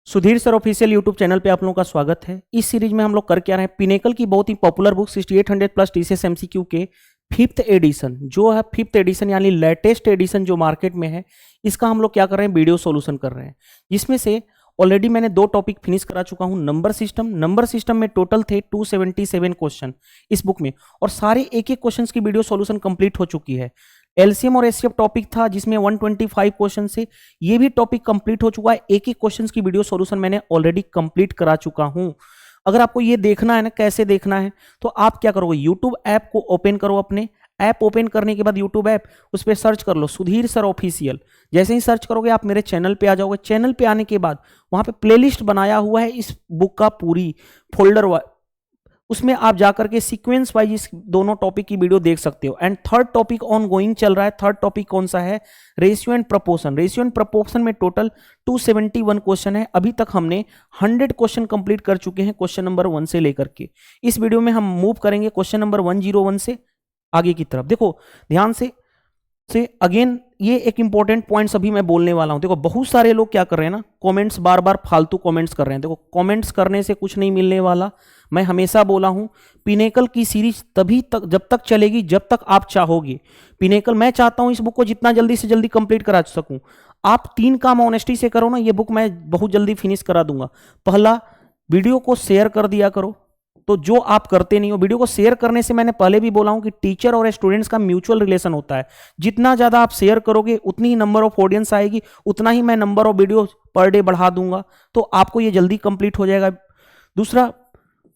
Sudhir sir official YouTube channel पे आप लोगों का स्वागत है। इस सीरीज में हम लोग कर क्या रहे हैं, पिनेकल की बहुत ही popular book 6800 plus TCS MCQ के फिफ्थ एडिशन जो है, फिफ्थ एडिशन यानी लेटेस्ट एडिशन जो मार्केट में है, इसका हम लोग क्या कर रहे हैं, वीडियो सॉल्यूशन कर रहे हैं। जिसमें से ऑलरेडी मैंने 2 टॉपिक फिनिश करा चुका हूं। नंबर सिस्टम में टोटल थे 277 क्वेश्चन इस बुक में, और सारे एक एक क्वेश्चन की वीडियो सॉल्यूशन कंप्लीट हो चुकी है। एलसीएम और एचसीएफ टॉपिक था जिसमें 125 क्वेश्चन से, ये भी टॉपिक कंप्लीट हो चुका है। एक एक क्वेश्चन की वीडियो सॉल्यूशन मैंने ऑलरेडी कंप्लीट करा चुका हूं। अगर आपको ये देखना है ना कैसे देखना है, तो आप क्या करोगे, यूट्यूब ऐप को ओपन करो। अपने ऐप ओपन करने के बाद यूट्यूब ऐप, उस पर सर्च कर लो सुधीर सर ऑफिशियल। जैसे ही सर्च करोगे आप मेरे चैनल पे आ जाओगे। चैनल पे आने के बाद वहां पे प्लेलिस्ट बनाया हुआ है इस बुक का, पूरी फोल्डर, उसमें आप जाकर के सीक्वेंस वाइज इस दोनों टॉपिक की वीडियो देख सकते हो। And third topic on going चल रहा है। थर्ड टॉपिक कौन सा है, ratio and proportion. Ratio and proportion में टोटल 271 क्वेश्चन है। अभी तक हमने 100 क्वेश्चन कंप्लीट कर चुके हैं, क्वेश्चन नंबर 1 से लेकर के। इस वीडियो में हम मूव करेंगे क्वेश्चन नंबर 101 से आगे की तरफ। देखो ध्यान से अगेन ये एक इंपॉर्टेंट पॉइंट्स अभी मैं बोलने वाला हूं। देखो बहुत सारे लोग क्या कर रहे हैं ना, कमेंट्स बार बार फालतू कमेंट्स कर रहे हैं। देखो कमेंट्स करने से कुछ नहीं मिलने वाला। मैं हमेशा बोला हूं, पिनेकल की सीरीज तभी तक जब तक चलेगी जब तक आप चाहोगे। पिनेकल मैं चाहता हूं इस बुक को जितना जल्दी से जल्दी कंप्लीट करा सकूं। आप 3 काम ऑनेस्टी से करो ना, ये बुक मैं बहुत जल्दी फिनिश करा दूंगा। पहला, वीडियो को शेयर कर दिया करो। तो जो आप करते नहीं हो, वीडियो को शेयर करने से मैंने पहले भी बोला हूं कि टीचर और स्टूडेंट्स का म्यूचुअल रिलेशन होता है। जितना ज्यादा आप शेयर करोगे उतनी ही नंबर ऑफ ऑडियंस आएगी, उतना ही मैं number of video per day बढ़ा दूंगा, तो आपको ये जल्दी कंप्लीट हो जाएगा। दूसरा,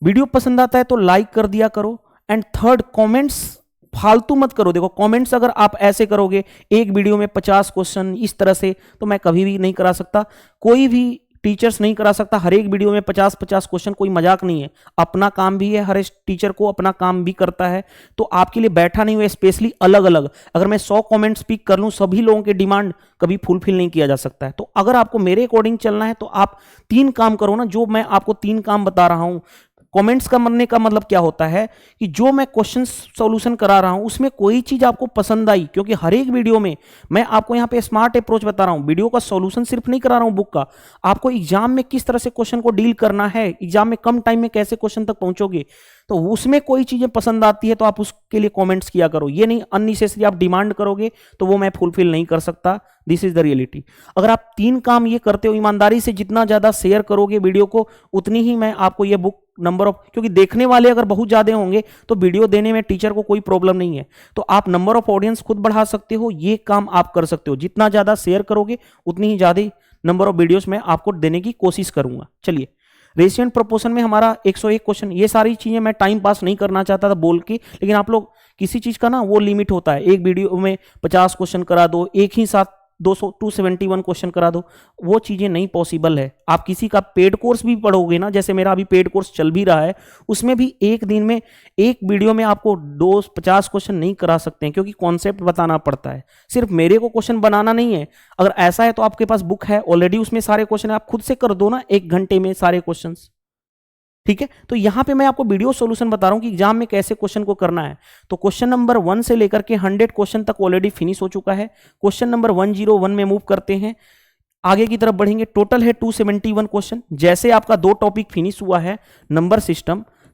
वीडियो पसंद आता है तो लाइक कर दिया करो। एंड थर्ड, कमेंट्स फालतू मत करो। देखो कमेंट्स अगर आप ऐसे करोगे एक वीडियो में 50 क्वेश्चन इस तरह से, तो मैं कभी भी नहीं करा सकता, कोई भी टीचर्स नहीं करा सकता। हर एक वीडियो में 50-50 क्वेश्चन, कोई मजाक नहीं है। अपना काम भी है, हर एक टीचर को अपना काम भी करता है। तो आपके लिए बैठा नहीं हुआ, स्पेशली अलग अलग अगर मैं 100 कमेंट्स पिक कर लूं, सभी लोगों के डिमांड कभी फुलफिल नहीं किया जा सकता है। तो अगर आपको मेरे अकॉर्डिंग चलना है तो आप 3 काम करो ना, जो मैं आपको 3 काम बता रहा हूं। कमेंट्स का बनने का मतलब क्या होता है कि जो मैं क्वेश्चन सॉल्यूशन करा रहा हूं उसमें कोई चीज आपको पसंद आई, क्योंकि हर एक वीडियो में मैं आपको यहां पे स्मार्ट अप्रोच बता रहा हूं। वीडियो का सॉल्यूशन सिर्फ नहीं करा रहा हूं बुक का, आपको एग्जाम में किस तरह से क्वेश्चन को डील करना है, एग्जाम में कम टाइम में कैसे क्वेश्चन तक पहुंचोगे। तो उसमें कोई चीजें पसंद आती है तो आप उसके लिए कमेंट्स किया करो। ये नहीं अननेसेसरी आप डिमांड करोगे तो वो मैं फुलफिल नहीं कर सकता। This is the reality. अगर आप 3 काम ये करते हो ईमानदारी से, जितना ज्यादा शेयर करोगे वीडियो को, उतनी ही मैं आपको ये बुक नंबर ऑफ, क्योंकि देखने वाले अगर बहुत ज्यादा होंगे तो वीडियो देने में टीचर को कोई प्रॉब्लम नहीं है। तो आप नंबर ऑफ ऑडियंस खुद बढ़ा सकते हो, ये काम आप कर सकते हो। जितना ज्यादा शेयर करोगे उतनी ही ज्यादा नंबर ऑफ वीडियोस मैं आपको देने की कोशिश करूंगा। चलिए, रेशियो एंड प्रोपोर्शन में हमारा 101 क्वेश्चन। ये सारी चीजें मैं टाइम पास नहीं करना चाहता था बोल के, लेकिन आप लोग किसी चीज का ना वो लिमिट होता है, एक वीडियो में 50 क्वेश्चन करा दो, एक ही साथ 271 क्वेश्चन करा दो, वो चीजें नहीं पॉसिबल है। आप किसी का पेड कोर्स भी पढ़ोगे ना, जैसे मेरा अभी पेड कोर्स चल भी रहा है, उसमें भी एक दिन में एक वीडियो में आपको 50 क्वेश्चन नहीं करा सकते हैं, क्योंकि कॉन्सेप्ट बताना पड़ता है। सिर्फ मेरे को क्वेश्चन बनाना नहीं है। अगर ऐसा है तो आपके पास बुक है ऑलरेडी, उसमें सारे क्वेश्चन आप खुद से कर दो ना 1 घंटे में सारे क्वेश्चन। ठीक है, तो यहां पे मैं आपको वीडियो सॉल्यूशन बता रहा हूं कि एग्जाम में कैसे क्वेश्चन को करना है। तो क्वेश्चन नंबर 1 से लेकर के 100 क्वेश्चन तक ऑलरेडी फिनिश हो चुका है। क्वेश्चन नंबर 101 में मूव करते हैं, आगे की तरफ बढ़ेंगे। टोटल है 271 क्वेश्चन। जैसे आपका 2 टॉपिक फिनिश हुआ है,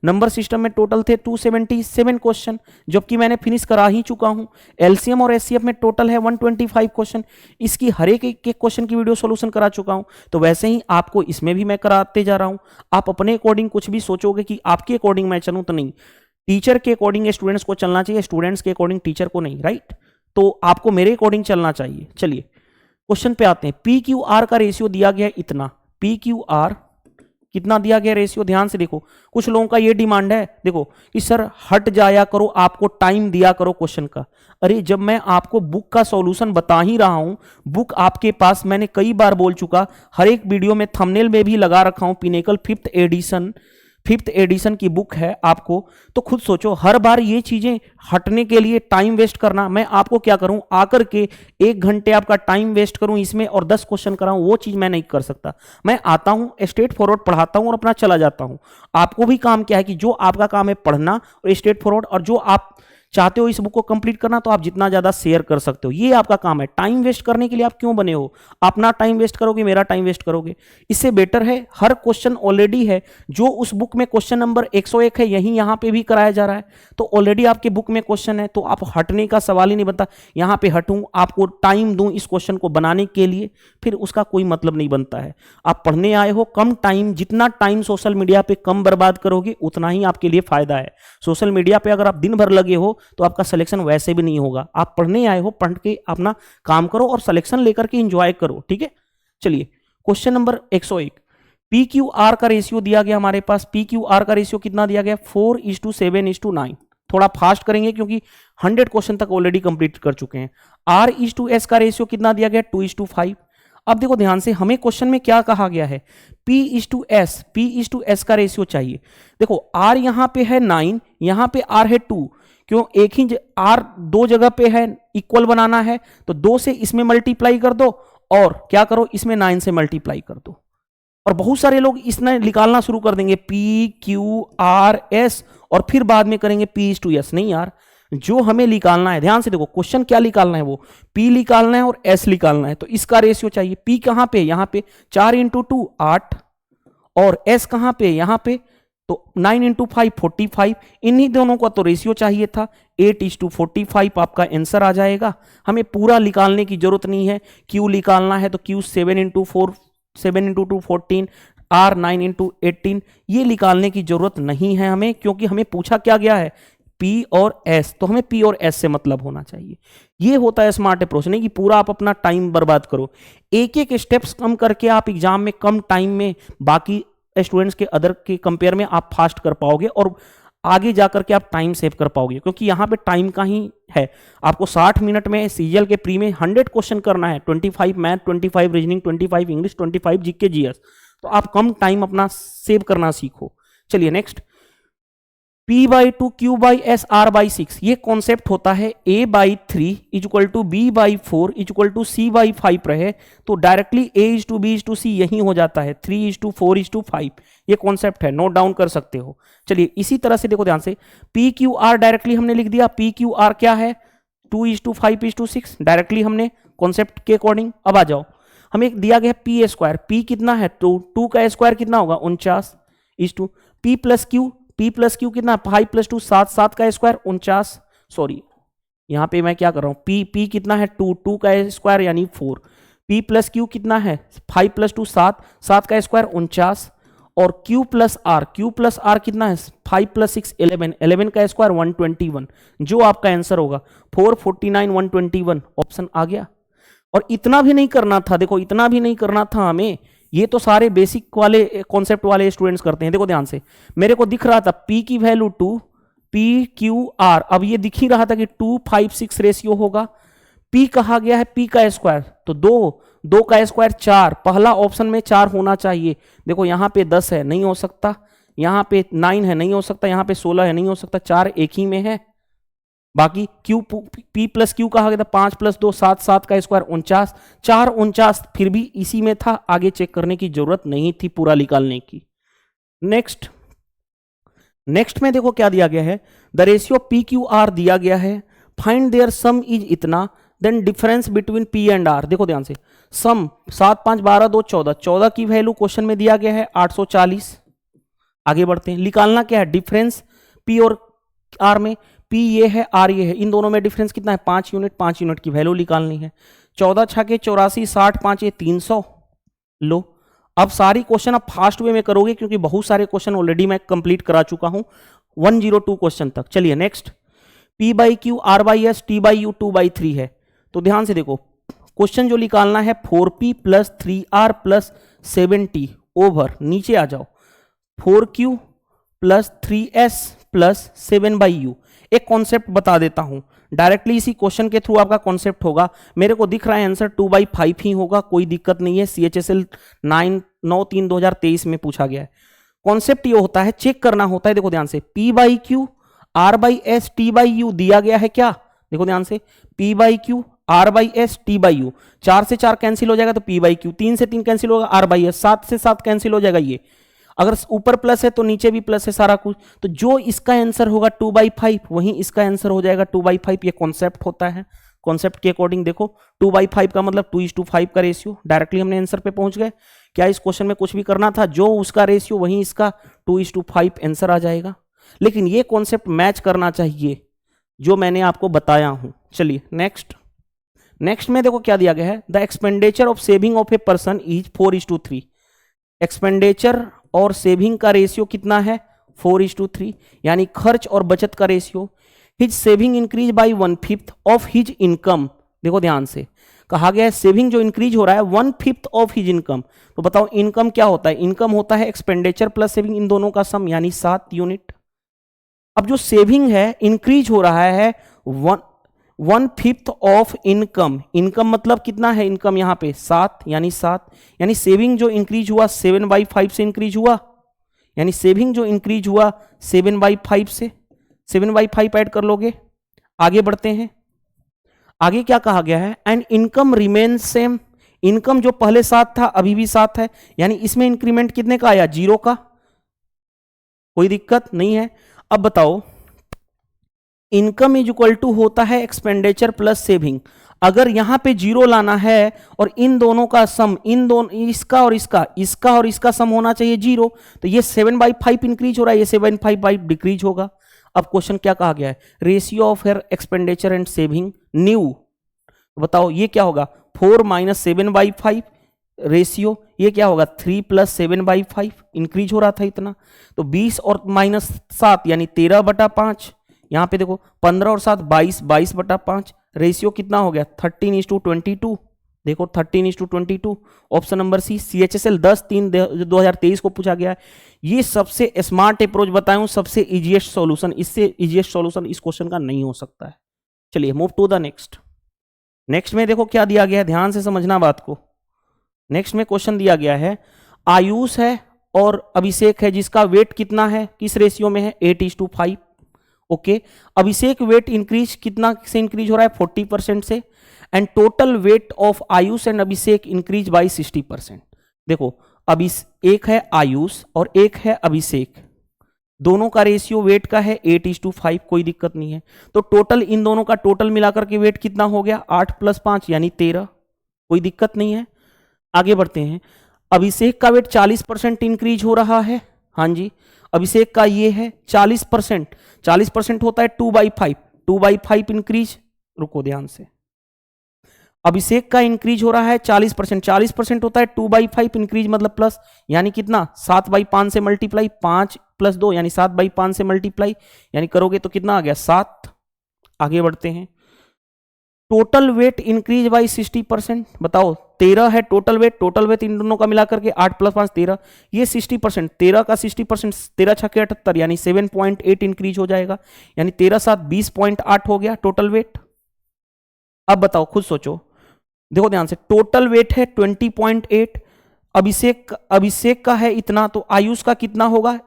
नंबर सिस्टम में टोटल थे 277 क्वेश्चन, जबकि मैंने फिनिश करा ही चुका हूं। एलसीएम और एचसीएफ में टोटल है 125 क्वेश्चन, इसकी हर एक क्वेश्चन की वीडियो सॉल्यूशन करा चुका हूं। तो वैसे ही आपको इसमें भी मैं कराते जा रहा हूं। आप अपने अकॉर्डिंग कुछ भी सोचोगे कि आपके अकॉर्डिंग मैं चलूं, तो नहीं। टीचर के अकॉर्डिंग स्टूडेंट्स को चलना चाहिए, स्टूडेंट्स के अकॉर्डिंग टीचर को नहीं, राइट। तो आपको मेरे अकॉर्डिंग चलना चाहिए। चलिए क्वेश्चन पे आते हैं। PQR का रेशियो दिया गया इतना, PQR कितना दिया गया रेशियो, ध्यान से देखो। कुछ लोगों का ये डिमांड है, देखो कि सर हट जाया करो, आपको टाइम दिया करो क्वेश्चन का। अरे जब मैं आपको बुक का सॉल्यूशन बता ही रहा हूं, बुक आपके पास, मैंने कई बार बोल चुका, हर एक वीडियो में थंबनेल में भी लगा रखा हूं, पिनेकल फिफ्थ एडिशन की बुक है आपको। तो खुद सोचो, हर बार ये चीजें हटने के लिए टाइम वेस्ट करना, मैं आपको क्या करूं, आकर के 1 घंटे आपका टाइम वेस्ट करूं इसमें और 10 क्वेश्चन कराऊं, वो चीज मैं नहीं कर सकता। मैं आता हूं, स्ट्रेट फॉरवर्ड पढ़ाता हूं और अपना चला जाता हूं। आपको भी काम क्या है कि जो आपका काम है पढ़ना और स्ट्रेट फॉरवर्ड, और जो आप चाहते हो इस बुक को कंप्लीट करना तो आप जितना ज्यादा शेयर कर सकते हो, ये आपका काम है। टाइम वेस्ट करने के लिए आप क्यों बने हो? अपना टाइम वेस्ट करोगे, मेरा टाइम वेस्ट करोगे। इससे बेटर है हर क्वेश्चन ऑलरेडी है, जो उस बुक में क्वेश्चन नंबर 101 है यही यहां पे भी कराया जा रहा है, तो ऑलरेडी आपके बुक में क्वेश्चन है, तो आप हटने का सवाल ही नहीं बनता। यहां पे हटूं, आपको टाइम दूं इस क्वेश्चन को बनाने के लिए, फिर उसका कोई मतलब नहीं बनता है। आप पढ़ने आए हो, कम टाइम, जितना टाइम सोशल मीडिया पे कम बर्बाद करोगे उतना ही आपके लिए फायदा है। सोशल मीडिया पे अगर आप दिन भर लगे हो तो आपका सिलेक्शन वैसे भी नहीं होगा। आप पढ़ने आए हो, पढ़ के अपना काम करो और सिलेक्शन लेकर के एंजॉय करो, ठीक है। चलिए question number 101, P Q R का रेशियो दिया गया हमारे पास। पी क्यू आर का रेशियो कितना दिया गया? 4:7:9। थोड़ा फास्ट करेंगे क्योंकि 100 क्वेश्चन तक ऑलरेडी कंप्लीट कर चुके हैं। R:S का रेशियो कितना दिया गया? 2:5। अब देखो ध्यान से, हमें क्वेश्चन में क्या कहा गया है? P:S का रेशियो चाहिए। देखो R यहां पे है 9, यहां पे R है 2, क्यों? एक ही R दो जगह पे है, इक्वल बनाना है तो 2 से इसमें मल्टीप्लाई कर दो और क्या करो, इसमें 9 से मल्टीप्लाई कर दो। और बहुत सारे लोग इसने निकालना शुरू कर देंगे PQRS और फिर बाद में करेंगे P:S। नहीं यार, जो हमें निकालना है, ध्यान से देखो क्वेश्चन क्या निकालना है, वो P निकालना है और S निकालना है, तो इसका रेशियो चाहिए। P कहां पे? यहां पे 4 × 2 8 और S कहां पे? यहां पे, तो 9 × 5 45। इन्हीं दोनों का तो रेशियो चाहिए था। 8:45 आपका आंसर आ जाएगा। हमें पूरा निकालने की जरूरत नहीं है। Q निकालना है तो Q 7 × 4 7 × 2 14, R 9 × 18। ये निकालने की जरूरत नहीं है हमें, क्योंकि हमें पूछा क्या गया है? P और S, तो हमें P और S से मतलब होना चाहिए। ये होता है स्मार्ट अप्रोच, नहीं कि पूरा आप अपना टाइम बर्बाद करो। एक एक स्टेप्स कम करके आप एग्जाम में कम टाइम में बाकी स्टूडेंट्स के अदर के कंपेयर में आप फास्ट कर पाओगे और आगे जाकर के आप टाइम सेव कर पाओगे, क्योंकि यहाँ पे टाइम का ही है। आपको 60 मिनट में सीजीएल के प्री में 100 क्वेश्चन करना है, 25 math, 25 reasoning, 25 English, 25 GK GS, तो आप कम टाइम अपना सेव करना सीखो। चलिए नेक्स्ट, P/2 Q/S R/6, ये कॉन्सेप्ट होता है A/3 = B/4 = C/5 रहे तो डायरेक्टली A:B:C यही हो जाता है, 3:4:5। ये कॉन्सेप्ट है, नोट डाउन कर सकते हो। चलिए इसी तरह से देखो ध्यान से, PQR डायरेक्टली हमने लिख दिया। PQR क्या है? 2:5:6, डायरेक्टली हमने कॉन्सेप्ट के अकॉर्डिंग। अब आ जाओ, हमें दिया गया P² P कितना है? 2 का स्क्वायर कितना होगा? 49 P+Q कितना? 5 + 2 7, 7 का स्क्वायर 49। सॉरी यहां पे मैं क्या कर रहा हूं, P कितना है? 2 का स्क्वायर यानी 4। P+Q कितना है? 5 + 2 7, 7 का स्क्वायर 49। और Q+R कितना है? 5 + 6 11, 11 का स्क्वायर 121। जो आपका आंसर होगा 449 121 ऑप्शन आ गया। और इतना भी नहीं करना था, देखो इतना भी नहीं करना था हमें, ये तो सारे बेसिक वाले कॉन्सेप्ट वाले स्टूडेंट्स करते हैं। देखो ध्यान से, मेरे को दिख रहा था P की वैल्यू 2, PQR, अब ये दिख ही रहा था कि 2:5:6 रेशियो होगा। P कहा गया है P का स्क्वायर, तो 2 का स्क्वायर 4, पहला ऑप्शन में 4 होना चाहिए। देखो यहाँ पे 10 है, नहीं हो सकता। यहाँ पे 9 है, नहीं हो सकता। यहाँ पे 16 है, नहीं हो सकता। 4 एक ही में है। बाकी P+Q कहा गया था 5 + 2 7, 7 का स्क्वायर 49, 4 49 फिर भी इसी में था, आगे चेक करने की जरूरत नहीं थी पूरा निकालने की। नेक्स्ट में देखो क्या दिया गया है, द रेशियो PQR दिया गया है, फाइंड देयर सम इज इतना, then difference between P and R। देखो ध्यान से, सम 7 5 12 2 14, 14 की वैल्यू क्वेश्चन में दिया गया है 840। आगे बढ़ते हैं, निकालना क्या है? डिफरेंस P और R में, P ये है, R ये है, इन दोनों में डिफरेंस कितना है? 5 यूनिट। 5 यूनिट की वैल्यू निकालनी है। 14 छके 84, 60 5 300। लो, अब सारी क्वेश्चन आप फास्ट वे में करोगे क्योंकि बहुत सारे क्वेश्चन ऑलरेडी मैं कंप्लीट करा चुका हूं 102 क्वेश्चन तक। चलिए नेक्स्ट, P/Q R/S T/U 2/3 है, तो ध्यान से देखो क्वेश्चन जो निकालना है 4P + 3R + 7T ओवर, नीचे आ जाओ, 4Q + 3S + 7/U। एक कॉन्सेप्ट बता देता हूं, डायरेक्टली इसी क्वेश्चन के थ्रू आपका कॉन्सेप्ट होगा। मेरे को दिख रहा है आंसर 2/5 ही होगा, कोई दिक्कत नहीं है। CHSL 9/3/2023 में पूछा गया है। कॉन्सेप्ट ये होता है, चेक करना होता है। देखो ध्यान से, P/Q R/S T/U दिया गया है क्या? देखो ध्यान से, P/Q R/S T/U, 4 से 4 कैंसिल हो जाएगा तो P/Q, 3 से 3 कैंसिल होगा R/S, 7 से 7 कैंसिल हो जाएगा ये। अगर ऊपर प्लस है तो नीचे भी प्लस है सारा कुछ, तो जो इसका आंसर होगा 2/5 वहीं इसका आंसर हो जाएगा 2/5। ये कॉन्सेप्ट होता है, कॉन्सेप्ट के अकॉर्डिंग देखो 2/5 का मतलब 2:5 का रेशियो, डायरेक्टली हमने आंसर पे पहुंच गए। क्या इस क्वेश्चन में कुछ भी करना था, जो उसका रेशियो वहीं इसका 2:5 आंसर आ जाएगा। लेकिन ये कॉन्सेप्ट मैच करना चाहिए जो मैंने आपको बताया हूं। चलिए नेक्स्ट में देखो क्या दिया गया है, the expenditure of saving of a person is 4:3। Expenditure और सेविंग का रेशियो कितना है 4:3, यानी खर्च और बचत का ratio. His saving increase by 1/5 of his income. देखो ध्यान से कहा गया है सेविंग जो इंक्रीज हो रहा है 1/5 ऑफ हिज इनकम। तो बताओ इनकम क्या होता है, इनकम होता है एक्सपेंडिचर प्लस सेविंग, इन दोनों का सम, यानी 7 यूनिट। अब जो सेविंग है इंक्रीज हो रहा है 1/5 ऑफ इनकम। इनकम मतलब कितना है, इनकम यहां पे 7, यानी 7, यानी सेविंग जो इंक्रीज हुआ 7/5 से इंक्रीज हुआ, यानी सेविंग जो इंक्रीज हुआ 7/5 से, 7/5 ऐड कर लोगे। आगे बढ़ते हैं, आगे क्या कहा गया है, and income remain same. Income जो पहले 7 था अभी भी 7 है, यानी इसमें इंक्रीमेंट कितने का आया, 0 का, कोई दिक्कत नहीं है। अब बताओ इनकम इज इक्वल टू होता है एक्सपेंडिचर प्लस सेविंग। अगर यहां पे 0 लाना है और इन दोनों का सम, इन दोनों इसका और इसका सम होना चाहिए 0, तो ये 7/5 इंक्रीज हो रहा है, ये 7/5 डिक्रीज होगा। अब क्वेश्चन क्या कहा गया है, ratio of their expenditure and saving new. बताओ ये क्या होगा, 4 - 7/5 रेशियो, ये क्या होगा 3 + 7/5, इंक्रीज हो रहा था इतना। तो 20 और -7 यानी 13/5। यहां पे देखो 15 और 7 22, 22/5। रेशियो कितना हो गया 13:22। देखो 13:22। ऑप्शन नंबर सी, CHSL 10/3/2023 को पूछा गया है। ये सबसे स्मार्ट अप्रोच बताया हूं, सबसे इजीएस्ट सॉल्यूशन, इससे इजीएस्ट सॉल्यूशन इस क्वेश्चन का नहीं हो सकता है। चलिए मूव टू द नेक्स्ट में देखो क्या दिया गया है, ध्यान से समझना बात को। नेक्स्ट में क्वेश्चन दिया गया है, आयुष है और अभिषेक है, जिसका वेट कितना है, किस रेशियो में है 8:5। ओके, अभिषेक वेट इंक्रीज कितना से इंक्रीज हो रहा है 40% से, and total weight of Ayush and Abhishek increase by 60%। देखो अभी एक है आयुष और एक है अभिषेक, दोनों का रेशियो वेट का है 8:5, कोई दिक्कत नहीं है। तो टोटल इन दोनों का टोटल मिलाकर के वेट कितना हो गया 8 + 5 यानी 13, कोई दिक्कत नहीं है। आगे बढ़ते हैं, अभिषेक का वेट 40% इंक्रीज हो रहा है। हाँ जी, अभिषेक का ये है 40%, 40% होता है 2/5, 2/5 इंक्रीज। रुको ध्यान से, अभिषेक का इंक्रीज हो रहा है 40%, 40% होता है 2/5 इंक्रीज मतलब प्लस, यानी कितना 7/5 से मल्टीप्लाई, 5 + 2 यानी 7/5 से मल्टीप्लाई, यानी करोगे तो कितना आ गया 7। आगे बढ़ते हैं, टोटल वेट इंक्रीज बाई 60%। बताओ 13 है टोटल वेट इन दोनों का मिलाकर के 8 + 5 13, ये 60%, 13 का 60%, 13 × 6 = 78 यानी 7.8 इंक्रीज हो जाएगा, यानी 13 × 7 = 20.8 हो गया टोटल वेट। अब बताओ खुद सोचो, देखो ध्यान से, टोटल वेट है 20.8, अभिषेक का है इतना, तो आयुष का कितना होगा,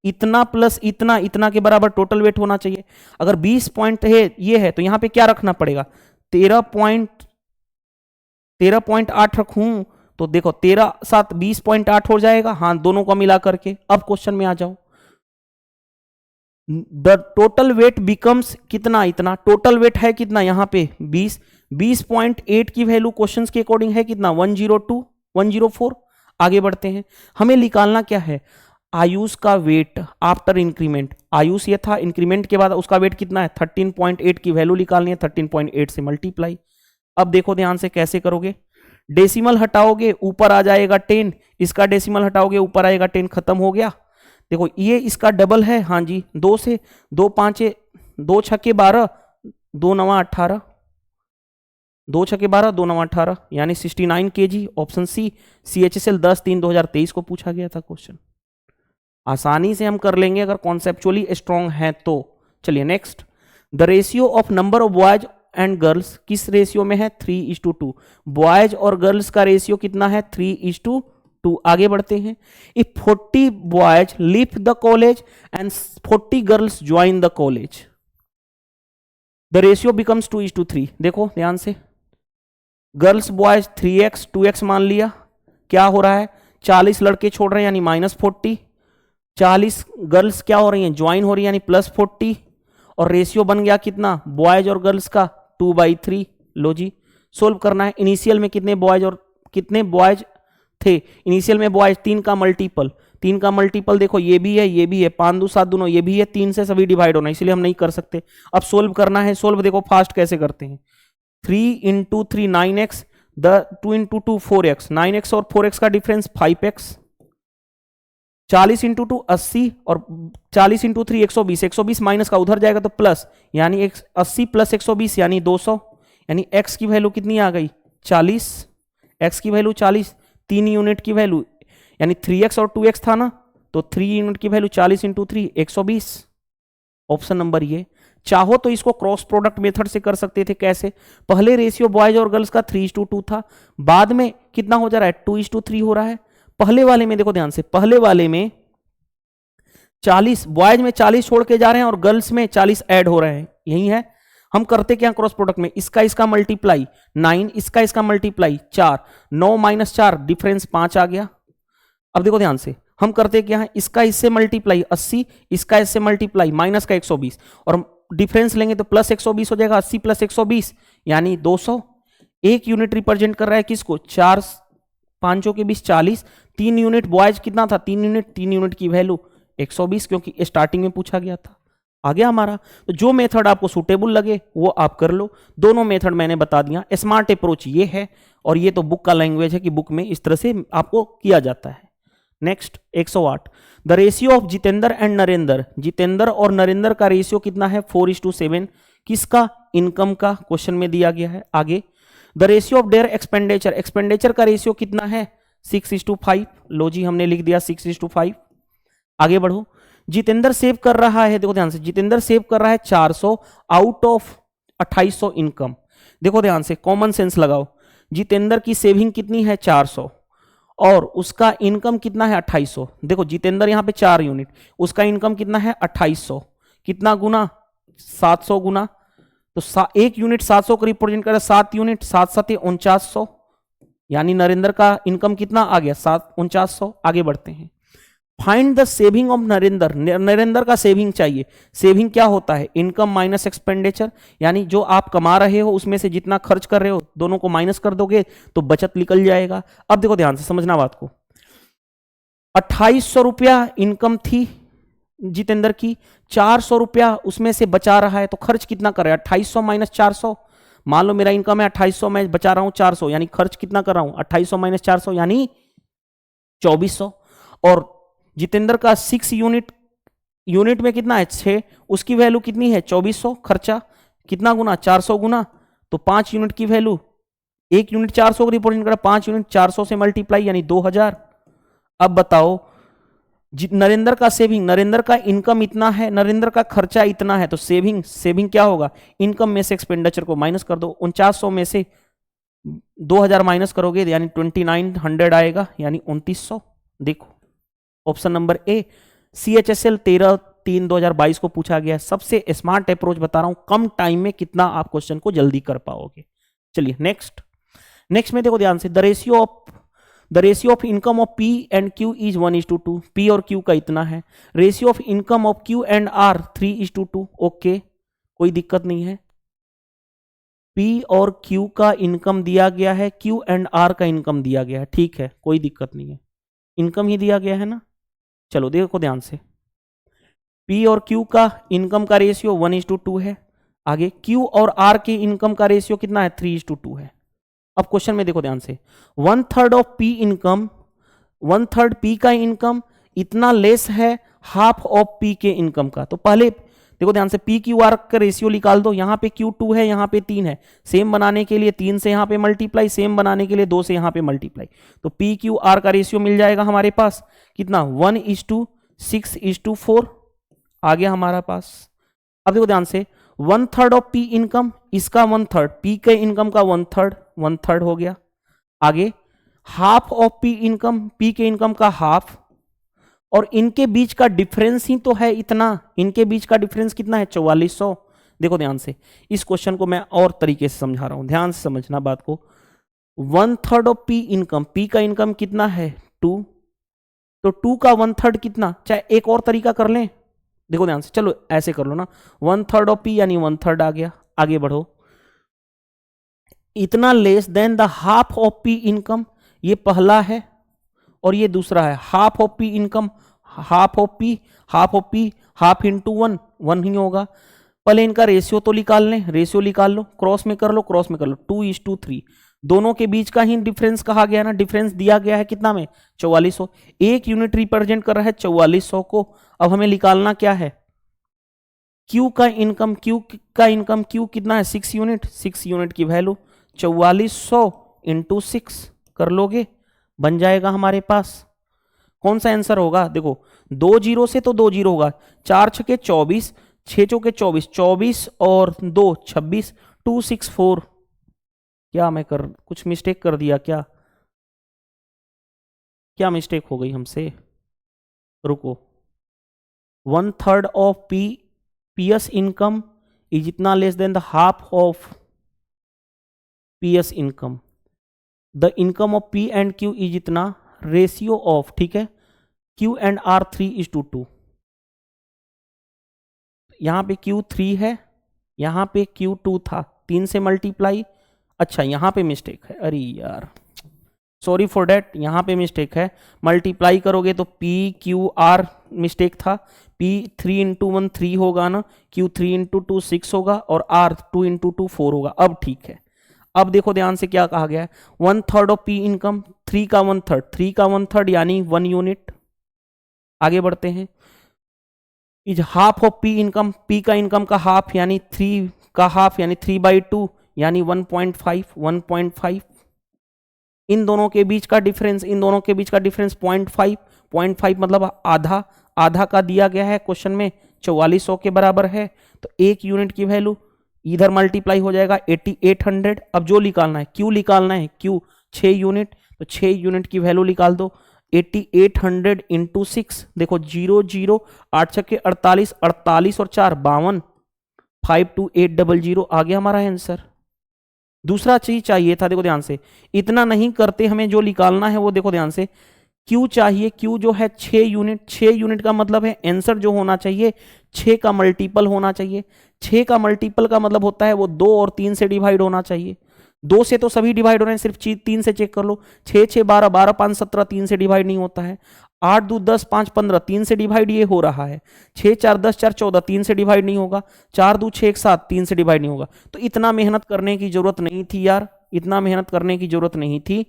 इतना प्लस इतना, इतना के बराबर टोटल वेट होना चाहिए। अगर 20 पॉइंट है ये है तो यहां पे क्या रखना पड़ेगा 13.8 रखूं, तो देखो 13 × 7 = 20.8 हो जाएगा। हाँ, दोनों को मिला करके। अब क्वेश्चन में आ जाओ, द टोटल वेट बिकम्स कितना, इतना टोटल वेट है कितना यहां पे 20, 20.8 की वैल्यू क्वेश्चंस के अकॉर्डिंग है कितना 102, 104। आगे बढ़ते हैं, हमें निकालना क्या है, आयुष का वेट आफ्टर इंक्रीमेंट। आयुष ये था, इंक्रीमेंट के बाद उसका वेट कितना है 13.8 की वैल्यू निकालनी है, 13.8 से मल्टीप्लाई। अब देखो ध्यान से कैसे करोगे, डेसिमल हटाओगे ऊपर आ जाएगा 10, इसका डेसिमल हटाओगे ऊपर आएगा 10, खत्म हो गया। देखो ये इसका डबल है, हाँ जी, 2 से 2 × 5 = 2 × 6 = 12, 2 × 9 = 18, 2 × 6 = 12, 2 × 9 = 18 यानी 69 kg। ऑप्शन सी, CHSL 10/3/2023 को पूछा गया था क्वेश्चन। आसानी से हम कर लेंगे अगर कॉन्सेप्चुअली स्ट्रॉन्ग है तो। चलिए next, the ratio of number of boys and girls किस रेशियो में है 3:2। बॉयज और गर्ल्स का रेशियो कितना है 3:2। आगे बढ़ते हैं, if 40 boys leave the college and 40 girls join the college, the ratio becomes 2:3। देखो ध्यान से, गर्ल्स बॉयज 3x 2x मान लिया, क्या हो रहा है 40 लड़के छोड़ रहे हैं यानी -40, 40 गर्ल्स क्या हो रही हैं, ज्वाइन हो रही है यानी +40, और रेशियो बन गया कितना बॉयज और गर्ल्स का 2/3। लो जी सोल्व करना है। इनिशियल में कितने बॉयज थे, इनिशियल में बॉयज 3 का मल्टीपल देखो ये भी है 5 2 7 दोनों, ये भी है 3 से सभी डिवाइड होना, इसलिए हम नहीं कर सकते। अब सोल्व करना है। सोल्व देखो फास्ट कैसे करते हैं। 3 × 3 9x, 2 × 2 4x, 9x और 4x का डिफरेंस 5x, 40 × 2 80 और 40 × 3 120, 120 माइनस का उधर जाएगा तो प्लस, यानी 80 + 120 यानी 200, यानी x की वैल्यू कितनी आ गई 40, x की वैल्यू 40, 3 यूनिट की वैल्यू यानी 3x और 2x था ना, तो 3 यूनिट की वैल्यू 40 × 3 120। ऑप्शन नंबर ये। चाहो तो इसको क्रॉस प्रोडक्ट मेथड से कर सकते थे। कैसे, पहले रेशियो बॉयज और गर्ल्स का 3:2 था, बाद में कितना हो जा रहा है 2:3 हो रहा है। पहले वाले में देखो ध्यान से, पहले वाले में 40 बॉयज में 40 छोड़ के जा रहे हैं और गर्ल्स में 40 ऐड हो रहे हैं, यही है। हम करते क्या क्रॉस प्रोडक्ट में, इसका मल्टीप्लाई 9, इसका मल्टीप्लाई 4, 9 - 4 डिफरेंस 5 आ गया। अब देखो ध्यान से, हम करते क्या है, इसका इससे मल्टीप्लाई 80, इसका इससे मल्टीप्लाई माइनस का 120 और डिफरेंस लेंगे तो प्लस 120 हो जाएगा। 80 + 120 यानी 200। एक यूनिट रिप्रेजेंट कर रहा है किसको, 4 5 के 20 40, 3 यूनिट बॉयज कितना था 3 यूनिट की वैल्यू 120, क्योंकि स्टार्टिंग में पूछा गया था। आ गया हमारा। तो जो मेथड आपको सूटेबल लगे वो आप कर लो। दोनों मेथड मैंने बता दिया। स्मार्ट अप्रोच ये है और ये तो बुक का लैंग्वेज है कि बुक में इस तरह से आपको किया जाता है। Next 108, the ratio of Jitendra and Narendra, Jitendra और नरेंद्र का रेशियो कितना है 4:7, किसका, इनकम का, क्वेश्चन में दिया गया है। आगे, the ratio of their expenditure, expenditure का रेशियो कितना है 6:5। लो जी हमने लिख दिया 6:5। आगे बढ़ो, जितेंद्र सेव कर रहा है, देखो ध्यान से, जितेंद्र सेव कर रहा है 400 आउट ऑफ 2800 इनकम। देखो ध्यान से, कॉमन सेंस लगाओ, जितेंद्र की सेविंग कितनी है 400 और उसका इनकम कितना है 2800। देखो जितेंद्र यहां पे 4 यूनिट, उसका इनकम कितना है 2800, कितना गुना 700 गुना, तो एक यूनिट 700 को रिप्रेजेंट कर रहा है, 7 यूनिट 7 7 4900, यानी नरेंद्र का इनकम कितना आ गया 4900। आगे बढ़ते हैं। Find the saving of Narendra, Narendra का सेविंग चाहिए। सेविंग क्या होता है, इनकम माइनस एक्सपेंडिचर, यानी जो आप कमा रहे हो उसमें से जितना खर्च कर रहे हो दोनों को माइनस कर दोगे तो बचत निकल जाएगा। अब देखो ध्यान से समझना बात को, 2800 रुपया इनकम थी जितेंद्र की, 400 रुपया उसमें से बचा रहा है, तो खर्च कितना कर रहा है 2800 - 400। मान लो मेरा इनकम है 2800, मैं बचा रहा हूं 400, यानी खर्च कितना कर रहा हूं 2800 - 400 यानी 2400। और जितेंद्र का 6 यूनिट में कितना है 6, उसकी वैल्यू कितनी है 2400, खर्चा कितना गुना 400 गुना, तो 5 यूनिट की वैल्यू, एक यूनिट 400 को रिप्रेजेंट कर रहा है, 5 यूनिट 400 से मल्टीप्लाई यानी 2000। अब बताओ नरेंद्र का सेविंग, नरेंद्र का इनकम इतना है, नरेंद्र का खर्चा इतना है, तो सेविंग क्या होगा, इनकम में से एक्सपेंडिचर को माइनस कर दो, 4900 में से 2000 माइनस करोगे यानी 2900 आएगा, यानी 2900। देखो ऑप्शन नंबर ए, CHSL 13/3/2022 को पूछा गया है। सबसे स्मार्ट अप्रोच बता रहा हूं, कम टाइम में कितना आप क्वेश्चन को जल्दी कर पाओगे। चलिए नेक्स्ट में देखो ध्यान से, the ratio of income of P and Q is 1:2। P और Q का इतना है। Ratio of income of Q and R 3:2। Okay, कोई दिक्कत नहीं है। P और Q का इनकम दिया गया है, Q एंड R का इनकम दिया गया है, ठीक है, कोई दिक्कत नहीं है, इनकम ही दिया गया है ना। चलो देखो ध्यान से, P और Q का इनकम का रेशियो 1:2 है। आगे Q और R के इनकम का रेशियो कितना है 3:2 है। अब क्वेश्चन में देखो ध्यान से, 1/3 ऑफ P इनकम, 1/3 P का इनकम इतना लेस है हाफ ऑफ P के इनकम का। तो पहले देखो ध्यान से, P Q R का रेशियो निकाल दो। यहाँ पे Q 2 है, यहाँ पे 3 है, सेम बनाने के लिए 3 से यहाँ पे मल्टीप्लाई, सेम बनाने के लिए 2 से यहाँ पे मल्टीप्लाई, तो P Q R का रेशियो मिल जाएगा हमारे पास कितना 1:6:4 आ गया हमारा पास। अब देखो ध्यान से, 1/3 ऑफ P इनकम, इसका 1/3, P के इनकम का 1/3 हो गया। आगे half of P income, P के इनकम का हाफ, और इनके बीच का डिफरेंस ही तो है इतना, इनके बीच का डिफरेंस कितना है 4400। देखो ध्यान से, इस क्वेश्चन को मैं और तरीके से समझा रहा हूं, ध्यान से समझना बात को। 1/3 ऑफ P इनकम, P का इनकम कितना है 2, तो 2 का 1/3 कितना, चाहे एक और तरीका कर लें, देखो ध्यान से, चलो ऐसे कर लो ना, 1/3 ऑफ पी यानी 1/3 आ गया। आगे बढ़ो, इतना less than the half of P income, ये पहला है और ये दूसरा है। Half of P income, half of P, half of P, half into 1, 1 ही होगा। पहले इनका रेशियो तो निकाल लें, रेशियो निकाल लो, क्रॉस में कर लो, क्रॉस में कर लो, 2:3, दोनों के बीच का ही डिफरेंस कहा गया ना, डिफरेंस दिया गया है कितना में, 4400, एक यूनिट रिप्रेजेंट कर रहा है 4400 को। अब हमें निकालना क्या है, क्यू का इनकम, क्यू कितना है, 6 यूनिट, 6 यूनिट की वैल्यू 4400 इंटू 6 कर लोगे, बन जाएगा हमारे पास। कौन सा आंसर होगा, देखो 2 जीरो से तो 2 जीरो होगा, 4 छके 24, 6 चौके 24, 24 और 2 26, 264। क्या मैं कुछ मिस्टेक कर दिया क्या, क्या मिस्टेक हो गई हमसे, रुको। 1/3 ऑफ पीएस इनकम इज इतना less than the half of PS income, the income of P and Q is इतना, रेशियो ऑफ, ठीक है, क्यू एंड आर 3:2। यहां पे Q3 है, यहां पे Q2 था, 3 से मल्टीप्लाई, अच्छा यहां पे मिस्टेक है, अरे यार सॉरी फॉर डेट, यहां पे मिस्टेक है, मल्टीप्लाई करोगे तो PQR मिस्टेक था, P 3:1 3 होगा ना, Q 3:2 6 होगा और R 2:2 4 होगा। अब ठीक है, अब देखो ध्यान से क्या कहा गया है, 1/3 ऑफ पी इनकम, 3 का 1/3, 3 का 1/3 यानी 1 यूनिट। आगे बढ़ते हैं, is half of P income, P का इनकम का हाफ यानी 3 का हाफ यानी 3/2 यानी 1.5, इन दोनों के बीच का डिफरेंस, इन दोनों के बीच का डिफरेंस 0.5 मतलब आधा, आधा का दिया गया है क्वेश्चन में, 4400 के बराबर है, तो एक यूनिट की वैल्यू इधर मल्टीप्लाई हो जाएगा 8800। अब जो निकालना है, क्यू निकालना है, क्यू 6 यूनिट, तो 6 यूनिट की वैल्यू निकाल दो, 8800 इंटू 6, देखो 0 0 8 छक्के 48, 48 और 4 52, 52800 आ गया हमारा आंसर। दूसरा चीज चाहिए था, देखो ध्यान से, इतना नहीं करते, हमें जो निकालना है वो देखो ध्यान से, क्यू चाहिए, क्यू जो है 6 यूनिट, 6 यूनिट का मतलब है आंसर जो होना चाहिए 6 का मल्टीपल होना चाहिए, 6 का मल्टीपल का मतलब होता है वो 2 और 3 से डिवाइड होना चाहिए, 2 से तो सभी डिवाइड हो रहे हैं, सिर्फ 3 से चेक कर लो, 6 6 12 12 5 17 3 से डिवाइड नहीं होता है, 8 2 10 5 15 3 से डिवाइड ये हो रहा है, 6 4 10 4 14 3 से डिवाइड नहीं होगा, 4 2 6 1 7 3 से डिवाइड नहीं होगा। तो इतना मेहनत करने की जरूरत नहीं थी यार, इतना मेहनत करने की जरूरत नहीं थी।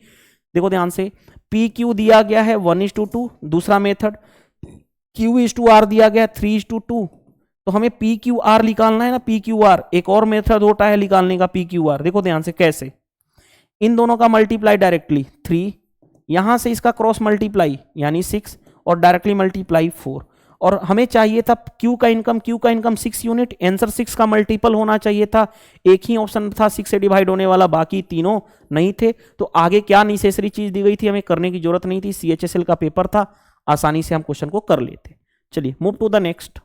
देखो ध्यान से, पी क्यू दिया गया है 1:2, दूसरा मेथड, Q:R दिया गया है 3:2, तो हमें PQR निकालना है ना, PQR, एक और मेथड होता है निकालने का PQR, देखो ध्यान से कैसे, इन दोनों का मल्टीप्लाई डायरेक्टली 3, यहां से इसका क्रॉस मल्टीप्लाई यानी 6 और डायरेक्टली मल्टीप्लाई 4, और हमें चाहिए था क्यू का इनकम 6 यूनिट, आंसर 6 का मल्टीपल होना चाहिए था, एक ही ऑप्शन था 6 से डिवाइड होने वाला, बाकी तीनों नहीं थे, तो आगे क्या नेसेसरी चीज दी गई थी, हमें करने की जरूरत नहीं थी, CHSL का पेपर था, आसानी से हम क्वेश्चन को कर लेते। चलिए move to the next.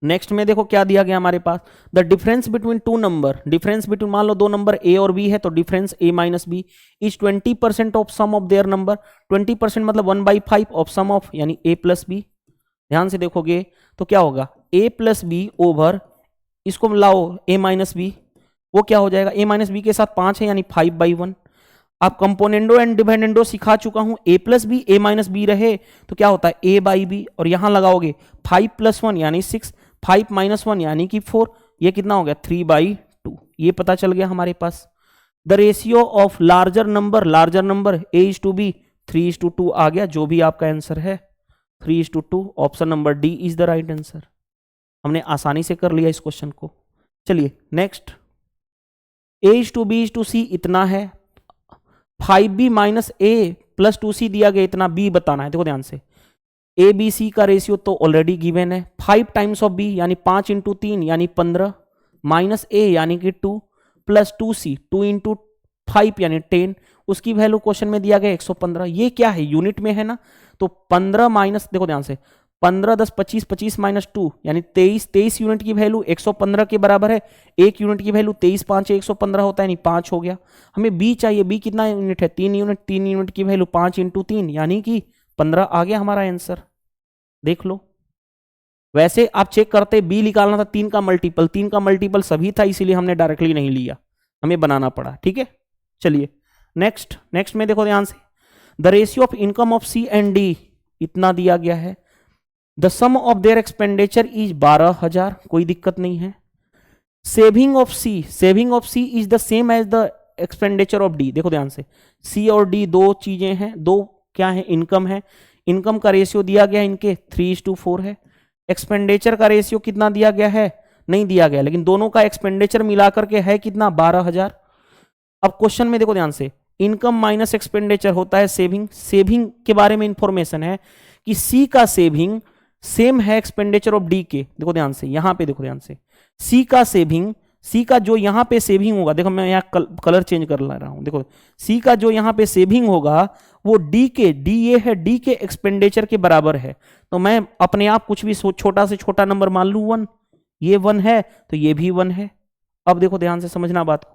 Next में देखो क्या दिया गया हमारे पास, the difference between two number, difference between, मान लो दो नंबर ए और बी है, तो difference A minus B is 20% of sum of their number, 20% मतलब 1/5 ऑफ सम ऑफ यानी ए प्लस बी। ध्यान से देखोगे तो क्या होगा, ए प्लस बी ओवर, इसको लाओ ए माइनस बी, वो क्या हो जाएगा, ए माइनस बी के साथ 5 है यानी 5/1। आप कंपोनेंडो एंड डिपेंडेंडो सिखा चुका हूं, ए प्लस बी ए माइनस बी रहे तो क्या होता है ए बाई बी, और यहां लगाओगे 5 + 1 यानी 6, 5 - 1 यानी कि 4, ये कितना हो गया 3/2, ये पता चल गया हमारे पास। The ratio of larger number A:B 3:2 आ गया, जो भी आपका आंसर है 3:2, option number D is the right answer. हमने आसानी से कर लिया इस क्वेश्चन को। चलिए नेक्स्ट, A:B:C इतना है, 5B - A + 2C दिया गया, इतना B बताना है। देखो ध्यान से, ABC का रेशियो तो ऑलरेडी गिवन है, 5 टाइम्स ऑफ B यानी 5 × 3 यानी 15, माइनस A यानी कि 2, प्लस 2C 2 × 5 यानी 10, उसकी वैल्यू क्वेश्चन में दिया गया 115। ये क्या है, यूनिट में है ना, तो 15 माइनस, देखो ध्यान से, 15 10 25, 25 - 2 यानी 23, 23 यूनिट की वैल्यू 115 के बराबर है, एक यूनिट की वैल्यू 23 5 115 होता है, यानी 5 हो गया। हमें B चाहिए, B कितना यूनिट है, 3 यूनिट, 3 यूनिट की वैल्यू 5 × 3 यानी कि 15 आ गया हमारा आंसर, देख लो। वैसे आप चेक करते, बी निकालना था 3 का मल्टीपल, 3 का मल्टीपल सभी था, इसीलिए हमने डायरेक्टली नहीं लिया, हमें बनाना पड़ा। ठीक है, चलिए नेक्स्ट में देखो ध्यान से, the ratio of income of C and D इतना दिया गया है, the sum of their expenditure is 12,000, कोई दिक्कत नहीं है। Saving of C is the same as the expenditure of D, देखो ध्यान से, सी और डी दो चीजें हैं, दो क्या है, इनकम है, इनकम का रेशियो दिया गया है इनके 3:4 है। एक्सपेंडिचर का रेशियो कितना दिया गया है, नहीं दिया गया, लेकिन दोनों का एक्सपेंडिचर मिलाकर के है कितना, 12,000। अब क्वेश्चन में देखो ध्यान से, इनकम माइनस एक्सपेंडिचर होता है सेविंग, सेविंग के बारे में इंफॉर्मेशन है कि सी का सेविंग सेम है एक्सपेंडिचर ऑफ डी के, देखो ध्यान से, यहां पे देखो ध्यान से, सी का सेविंग, सी का जो यहां पे सेविंग होगा, देखो मैं यहां कलर चेंज कर ला रहा हूं, देखो सी का जो यहां पे सेविंग होगा वो डी के, डी ये है, डी के एक्सपेंडिचर के बराबर है। तो मैं अपने आप कुछ भी छोटा से छोटा नंबर मान लू 1, ये 1 है तो ये भी 1 है। अब देखो ध्यान से समझना बात को,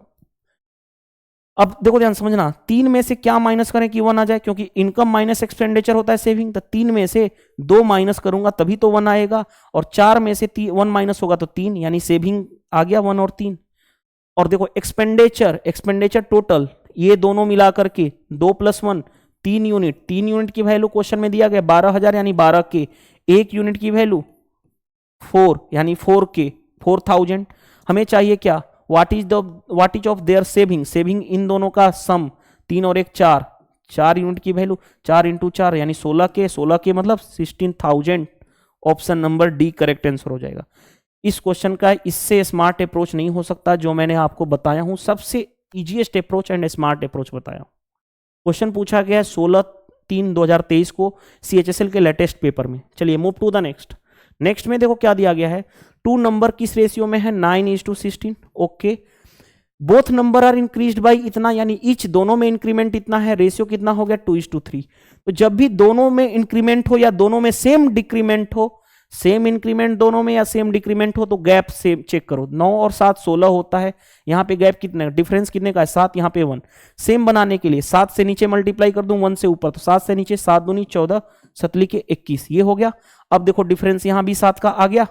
अब देखो ध्यान समझना, 3 में से क्या माइनस करें कि 1 आ जाए, क्योंकि इनकम माइनस एक्सपेंडिचर होता है सेविंग, तो 3 में से 2 माइनस करूंगा तभी तो 1 आएगा, और 4 में से 1 माइनस होगा तो 3, यानी सेविंग आ गया 1 और 3। और देखो एक्सपेंडिचर टोटल, ये दोनों मिला करके 2 + 1 3 यूनिट, 3 यूनिट की वैल्यू क्वेश्चन में दिया गया 12,000 यानी 12 के, 1 यूनिट की वैल्यू 4 यानी 4 के, 4,000। हमें चाहिए क्या, what is of their saving, saving in दोनों का सम, 3 और 1 4, 4 यूनिट की वैल्यू 4 × 4 यानी 16 के, 16 के मतलब 16,000। Option number D correct answer हो जाएगा। इस क्वेश्चन का इससे स्मार्ट अप्रोच नहीं हो सकता, जो मैंने आपको बताया हूं, सबसे easiest approach and smart approach बताया हूं। क्वेश्चन पूछा गया है 16/3/2023 को सीएचएसएल के लेटेस्ट पेपर में। चलिए मूव टू द नेक्स्ट में देखो क्या दिया गया है, 2 नंबर किस रेशियो में है, 9:16। Okay, both number are increased by इतना, यानी ईच दोनों में इंक्रीमेंट इतना है, रेशियो कितना हो गया 2:3। तो जब भी दोनों में इंक्रीमेंट हो या दोनों में सेम डिक्रीमेंट हो, सेम इंक्रीमेंट दोनों में या सेम डिक्रीमेंट हो, तो गैप सेम चेक करो, 9 और 7 16 होता है, यहां पे गैप कितने, डिफरेंस कितने का है 7, यहां पे 1। सेम बनाने के लिए 7 से नीचे मल्टीप्लाई कर दूं 1 से ऊपर, तो 7 से नीचे 7 दूनी 14, 7 के 21, ये हो गया। अब देखो डिफरेंस यहां भी 7 का आ गया।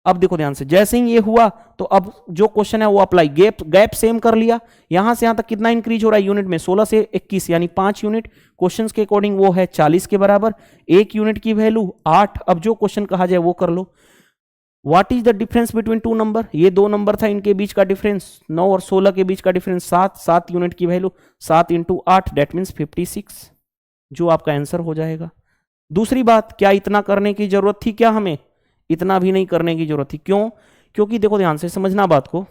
अब देखो ध्यान से, जैसे ही ये हुआ तो अब जो क्वेश्चन है वो अप्लाई, गैप सेम कर लिया, यहां से यहां तक कितना इंक्रीज हो रहा है यूनिट में, 16 से 21 यानी 5 यूनिट, क्वेश्चंस के अकॉर्डिंग वो है 40 के बराबर, 1 यूनिट की वैल्यू 8। अब जो क्वेश्चन कहा जाए वो कर लो, what is the difference between 2 number, ये 2 नंबर था, इनके बीच का डिफरेंस 9 और 16 के बीच का डिफरेंस 7 यूनिट की वैल्यू 7 × 8 दैट मीन्स 56, जो आपका आंसर हो जाएगा। दूसरी बात, क्या इतना करने की जरूरत थी, क्या हमें इतना भी नहीं करने की जरूरत थी, क्यों, क्योंकि देखो ध्यान से समझना बात को,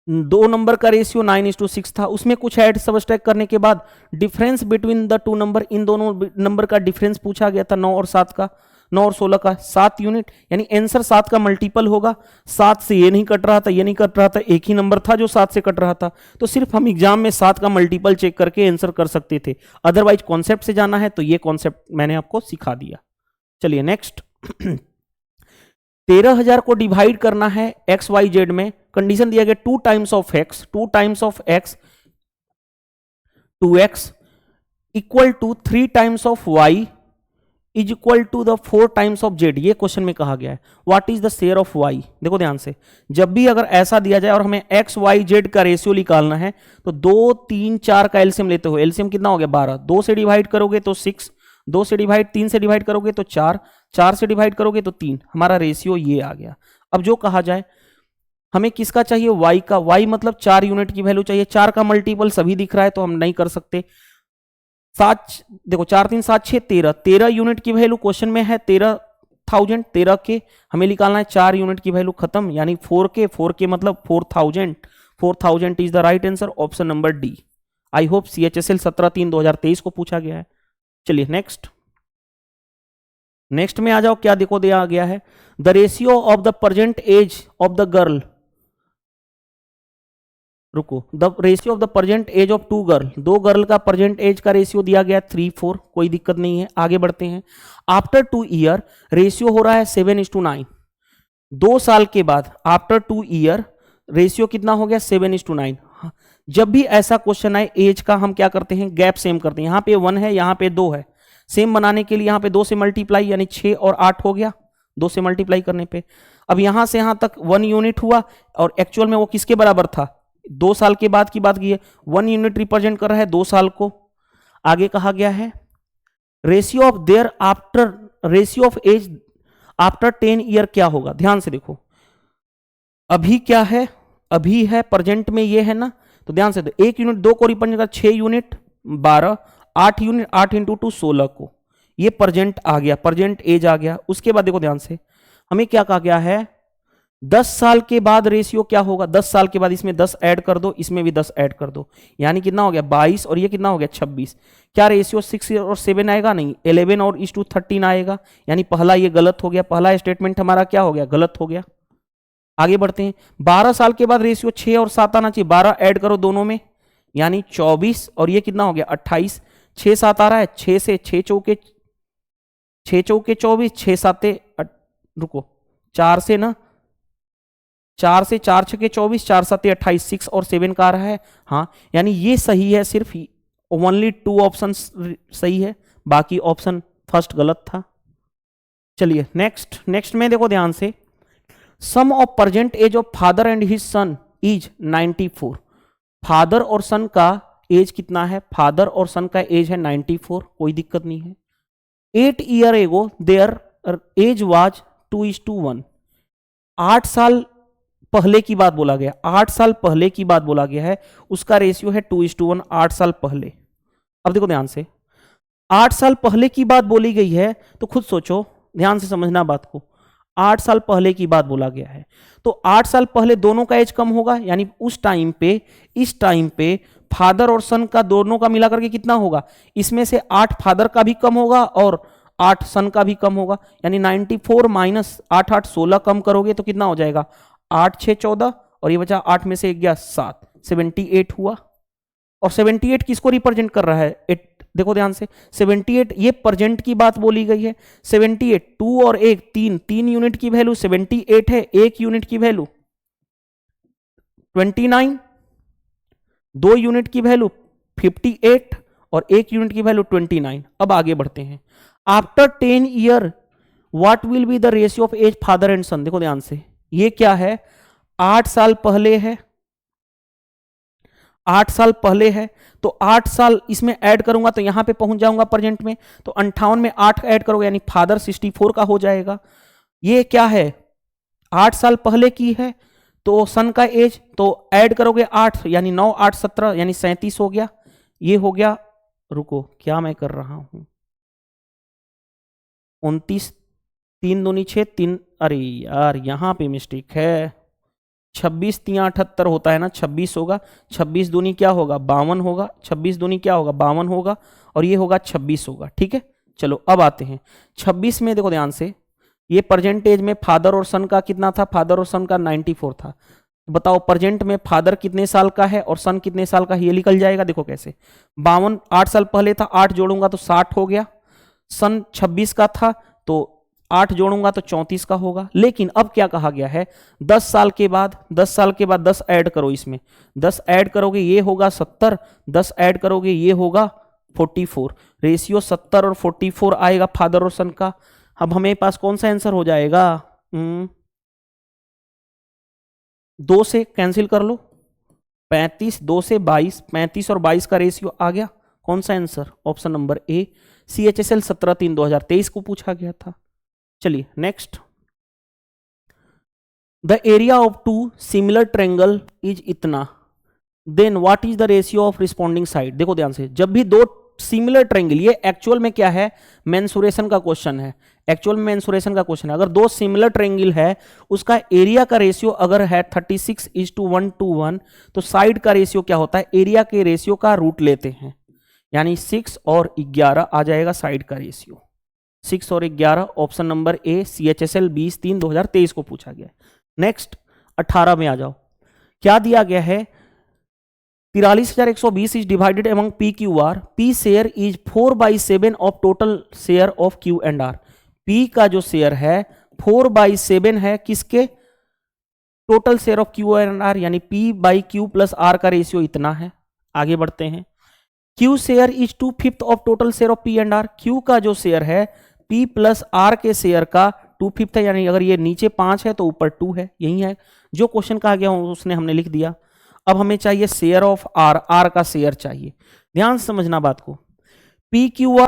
2 नंबर का रेशियो 9:6 था, उसमें कुछ ऐड सबट्रैक्ट करने के बाद डिफरेंस बिटवीन द 2 नंबर, इन दोनों नंबर का डिफरेंस पूछा गया था 9 और 7 का, 9 और 16 का 7 यूनिट, यानी आंसर 7 का मल्टीपल होगा। 7 से ये नहीं कट रहा था, ये नहीं कट रहा था, एक ही नंबर था जो 7 से कट रहा था, तो सिर्फ हम एग्जाम में 7 का मल्टीपल चेक करके आंसर कर सकते थे, अदरवाइज कॉन्सेप्ट से जाना है तो ये कॉन्सेप्ट मैंने आपको सिखा दिया। चलिए नेक्स्ट 13,000 को डिवाइड करना है एक्स वाई जेड में, कंडीशन दिया गया 2 times of X, 2 times of X 2x equal to 3 times of y is equal to the 4 times of z। ये क्वेश्चन में कहा गया है what is the share of y। देखो ध्यान से, जब भी अगर ऐसा दिया जाए और हमें x y z का रेशियो निकालना है तो 2 3 4 का एलसीएम लेते हो, एलसीएम कितना हो गया 12, 2 से डिवाइड करोगे तो 6, 2 से डिवाइड 3 से डिवाइड करोगे तो 4, 4 से डिवाइड करोगे तो 3, हमारा रेशियो ये आ गया। अब जो कहा जाए हमें किसका चाहिए, y का, y मतलब 4 यूनिट की वैल्यू चाहिए, 4 का मल्टीपल सभी दिख रहा है तो हम नहीं कर सकते। 7 देखो 4 3 7 6 13, 13 यूनिट की वैल्यू क्वेश्चन में है 13,000, 13 के हमें निकालना है 4 यूनिट की वैल्यू खत्म, यानी 4 के मतलब 4,000, 4,000 is the right answer, option number D. I hope CHSL 17/3/2023 को पूछा गया है। चलिए नेक्स्ट में आ जाओ, क्या देखो दिया गया है, the ratio of the present age of the girl, रुको, the ratio of the present age of 2 girl, 2 girl का प्रेजेंट एज का रेशियो दिया गया 3-4, कोई दिक्कत नहीं है, आगे बढ़ते हैं। आफ्टर 2 ईयर रेशियो हो रहा है 7:9, 2 साल के बाद आफ्टर 2 ईयर रेशियो कितना हो गया 7:9। हाँ, जब भी ऐसा क्वेश्चन आए एज का हम क्या करते हैं, गैप सेम करते हैं। यहाँ पे 1 है, यहाँ पे 2 है, सेम बनाने के लिए यहाँ पे 2 से मल्टीप्लाई यानी 6 और 8 हो गया, 2 से मल्टीप्लाई करने पे। अब यहां से यहां तक 1 यूनिट हुआ और एक्चुअल में वो किसके बराबर था, 2 साल के बाद की बात की है। 1 यूनिट रिप्रेजेंट कर रहा है 2 साल को। आगे कहा गया है ratio of their after, ratio of age after 10 year क्या होगा। ध्यान से देखो, अभी क्या है, अभी है प्रेजेंट में ये है ना, तो ध्यान से दो, 1 यूनिट 2 को रिप्रेजेंट कर, 6 यूनिट 12, 8 यूनिट 8 इंटू 2 16 को, ये प्रेजेंट आ गया, प्रेजेंट एज आ गया। उसके बाद देखो ध्यान से, हमें क्या कहा गया है, 10 साल के बाद रेशियो क्या होगा, 10 साल के बाद इसमें 10 ऐड कर दो, इसमें भी 10 ऐड कर दो, यानी कितना हो गया 22 और ये कितना हो गया 26। क्या रेशियो 6 और 7 आएगा, नहीं, 11 और 13 आएगा, यानी पहला ये गलत हो गया, पहला स्टेटमेंट हमारा क्या हो गया, गलत हो गया। आगे बढ़ते हैं, 12 साल के बाद रेशियो 6 और 7 आना चाहिए, 12 ऐड करो दोनों में, यानी 24 और ये कितना हो गया 28। 6 7 आ रहा है, 6 से 6 चौके 24, 6 7 रुको 4 से ना, 4 से 4 6 24, 4 7 28, 6 और 7 का आ रहा है। हाँ, यानी ये सही है, सिर्फ ओनली 2 ऑप्शन सही है, बाकी ऑप्शन फर्स्ट गलत था। चलिए नेक्स्ट में देखो ध्यान से, sum of present age of father and his son is 94। Father और सन का एज कितना है, फादर और सन का एज है 94, कोई दिक्कत नहीं है। 8 year ago there as was 2:1। 8 साल पहले की बात बोला गया, 8 साल पहले की बात बोला गया है, उसका रेशियो है 2:1, 8 साल पहले। अब देखो ध्यान से, 8 साल पहले की बात बोली गई है, तो खुद सोचो, ध्यान से समझना बात को, 8 साल पहले की बात बोला गया है, तो 8 साल पहले दोनों का एज कम होगा, यानी उस टाइम पे, इस टाइम पे फादर और सन का दोनों का मिलाकर के कितना होगा, इसमें से 8 फादर का भी कम होगा और 8 सन का भी कम होगा, यानी 94 माइनस 8 8 16 कम करोगे तो कितना हो जाएगा, 8 6 14 और ये बचा 8 में से 1 गया 7, 78 हुआ। और 78 किसको रिप्रेजेंट कर रहा है, देखो ध्यान से, 78 ये प्रेजेंट की बात बोली गई है। 78 2 और 1 3 यूनिट की वैल्यू 78 है, 1 यूनिट की वैल्यू 29, 2 यूनिट की वैल्यू 58 और 1 यूनिट की वैल्यू 29। अब आगे बढ़ते हैं, after 10 year what will be the ratio of age father and son. देखो ध्यान से, ये क्या है, 8 साल पहले है, 8 साल पहले है, तो 8 साल इसमें ऐड करूंगा तो यहां पे पहुंच जाऊंगा प्रेजेंट में, तो 58 में 8 ऐड करोगे यानी फादर 64 का हो जाएगा। ये क्या है, 8 साल पहले की है, तो सन का एज तो ऐड करोगे 8 यानी 9 8 17 यानी 37 हो गया। ये हो गया, रुको क्या मैं कर रहा हूं, 29 3 दूनी 6 3, अरे यार यहां पे मिस्टेक है, 26 3 78 होता है ना, 26 होगा, 26 दूनी क्या होगा 52 होगा, 26 दूनी क्या होगा 52 होगा और ये होगा 26 होगा। ठीक है, चलो अब आते हैं 26 में, देखो ध्यान से, ये परसेंटेज में फादर और सन का कितना था, फादर और सन का 94 था। बताओ प्रेजेंट में फादर कितने साल का है और सन कितने साल का है, ये निकल जाएगा। देखो कैसे, 52 8 साल पहले था, 8 जोड़ूंगा तो 60 हो गया, सन 26 का था तो 8 जोड़ूंगा तो 34 का होगा। लेकिन अब क्या कहा गया है, 10 साल के बाद 10 ऐड करो, इसमें 10 ऐड करोगे ये होगा 70, 10 ऐड करोगे ये होगा 44, रेशियो 70 और 44 आएगा फादर और सन का। अब हमें पास कौन सा आंसर हो जाएगा, 2 से कैंसिल कर लो, 35 2 से 22, 35 और 22 का रेशियो आ गया, कौन सा answer, option number A, CHSL 17/3/2023 को पूछा गया था। चलिए next, the area of 2 similar triangle is इतना, then what is the ratio of responding side. देखो ध्यान से, जब भी 2 सिमिलर ट्रायंगल, ये एक्चुअल में क्या है, मेंसुरेशन का क्वेश्चन है, एक्चुअल में मेंसुरेशन का क्वेश्चन है, अगर 2 सिमिलर ट्रायंगल है उसका एरिया का रेशियो अगर है 36:1:1 तो साइड का रेशियो क्या होता है, एरिया के रेशियो का रूट लेते हैं, यानी 6 और 11 आ जाएगा साइड का रेशियो, 6 और 11, ऑप्शन नंबर ए, CHSL 20/3/2023 को पूछा गया। नेक्स्ट 18 में आ जाओ, क्या दिया गया है, 43,120 is divided among PQR, P share is 4/7 of total share of Q and R। P का जो शेयर है 4/7 है किसके, total share of Q and R यानी P by Q plus R का रेशियो इतना है। आगे बढ़ते हैं। Q share is 2/5 of total share of P and R. Q का जो शेयर है पी प्लस आर के शेयर का 2/5 है, यानी अगर ये नीचे 5 है तो ऊपर 2 है। यही है जो क्वेश्चन कहा गया उसने हमने लिख दिया। अब हमें चाहिए शेयर ऑफ आर, आर का शेयर चाहिए। ध्यान से समझना बात को। पी क्यू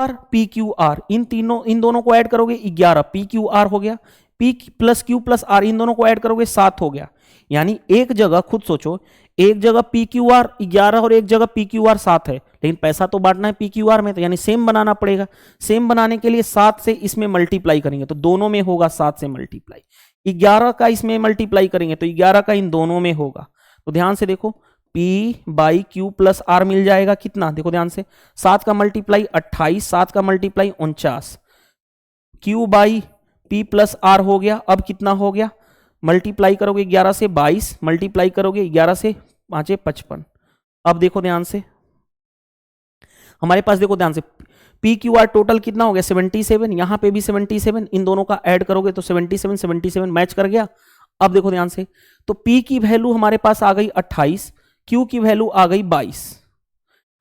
आर इन दोनों को ऐड करोगे 11 पी क्यू आर हो गया। P plus Q plus R इन दोनों को ऐड करोगे 7 हो गया। यानी एक जगह खुद सोचो, एक जगह पी क्यू आर 11 और एक जगह पी क्यू आर 7 है, लेकिन पैसा तो बांटना है पी क्यू आर में, तो यानी सेम बनाना पड़ेगा। सेम बनाने के लिए 7 से इसमें मल्टीप्लाई करेंगे तो दोनों में होगा 7 से मल्टीप्लाई। 11 का इसमें मल्टीप्लाई करेंगे तो 11 का इन दोनों में होगा। तो ध्यान से देखो P by Q plus R मिल जाएगा कितना, देखो ध्यान से, 7 का मल्टीप्लाई 28, 7 का multiply 49, Q by P plus R हो गया। अब कितना हो गया, मल्टीप्लाई करोगे 11 से 22, मल्टीप्लाई करोगे 11 से 5 55। अब देखो ध्यान से, हमारे पास देखो ध्यान से पी क्यू आर टोटल कितना हो गया 77, यहां पे भी 77, इन दोनों का ऐड करोगे तो 77 77 मैच कर गया। अब देखो ध्यान से, तो P की वैल्यू हमारे पास आ गई 28, Q की वैल्यू आ गई 22,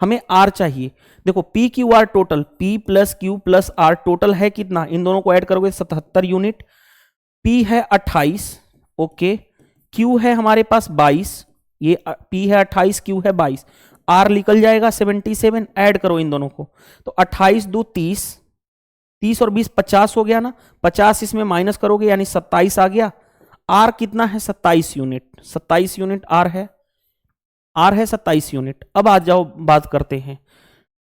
हमें R चाहिए। देखो P Q R total, P plus Q plus R total है कितना, इन दोनों को ऐड करोगे 77 यूनिट। P है 28, ओके, Q है हमारे पास 22, ये P है 28, Q है 22, R निकल जाएगा 77, ऐड करो इन दोनों को तो 28 2 30, 30 और 20 50 हो गया ना, 50 इसमें माइनस करोगे यानी 27 आ गया। R कितना है 27 यूनिट, 27 यूनिट R है, R है 27 यूनिट। अब आ जाओ बात करते हैं,